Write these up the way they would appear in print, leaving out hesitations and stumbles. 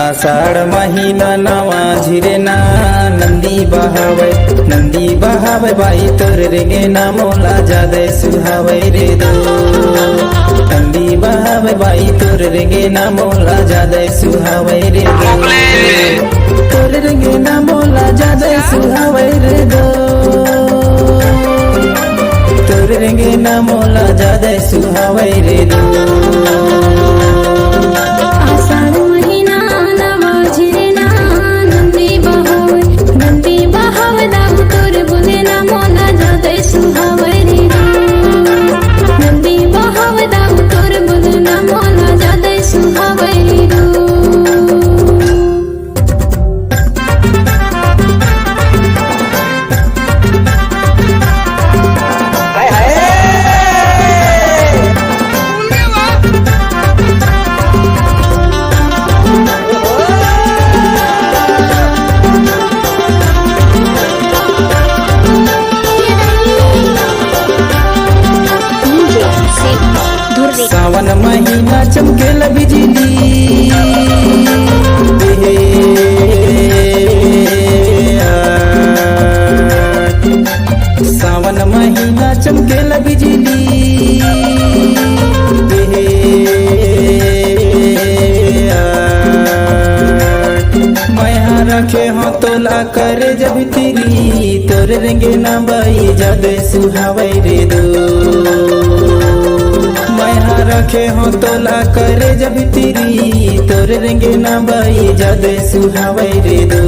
आषाढ़ महीना नवा झिरे ना नंदी बहावे बाई तोर रेगे ना मोला जादे सुहावे रे दो। नंदी बहावे बाई तोर रेगे ना मोला जादे सुहावे रे दो। तोर रेगे ना मोला जादे सुहावे रे दो। तोर रेगे ना मोला जादे सुहावे रे दो। सावन महीना चमकेला बिजली सावन महीना चमकेला बिजली मैं रखे हो तोला करे जब तेरी तोर रेंगे ना बाई जादे सुहावे रे दो। रखे हो तोला करे जब तेरी तोर रेंगे ना बाई जादे सुहावे रे दो।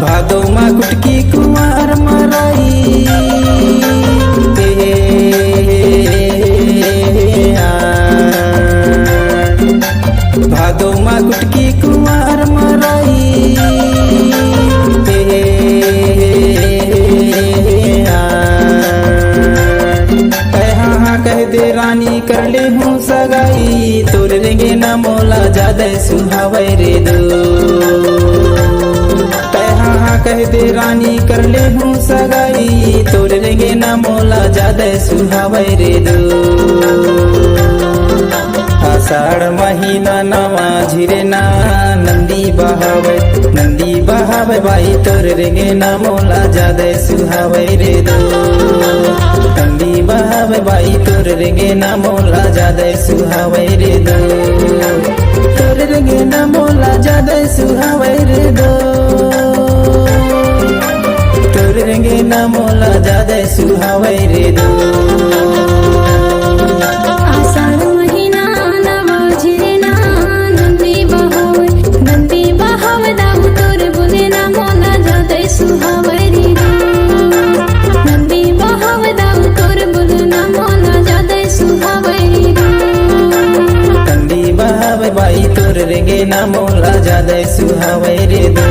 भादो माँ गुटकी कुमार मराई भादो माँ गुटकी कुमार मराई कह दे रानी कर ले हूँ सगाई तोर रेंगे ना मोला जादे सुहावे रे दो। कह दे रानी कर ले हूँ सगाई तोर रेंगे ना मोला जादे सुहावे रे दो। आषाढ़ महीना नवा झिरे ना नंदी बहावे बाई तोर रेंगे ना मोला जादे सुहावे रे दो। नंदी बहावे बाई तोर रेंगे ना मोला जादे सुहावे रे दो। तोर रेंगे ना मोला जादे सुहावे रे दो। तोर रेंगे ना मोला जादे सुहावे रे दो। आषाढ़ महीना नवा झिरे ना नंदी बहावे दाऊ तोर बोले ना मोला जादे सुहावे रे दो। नंदी बहावे दाऊ तोर बोले ना मोला जादे ना मोला ज्यादा सुहावे रे दो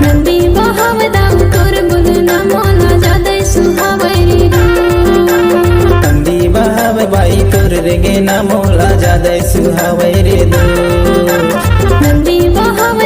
नंदी बहाव दाऊ तोर बुलना मोला ज्यादा सुहावे रे दो नंदी बहावे बाई तोर रेगे ना मोला ज्यादा सुहावे रे दो नंदी बहाव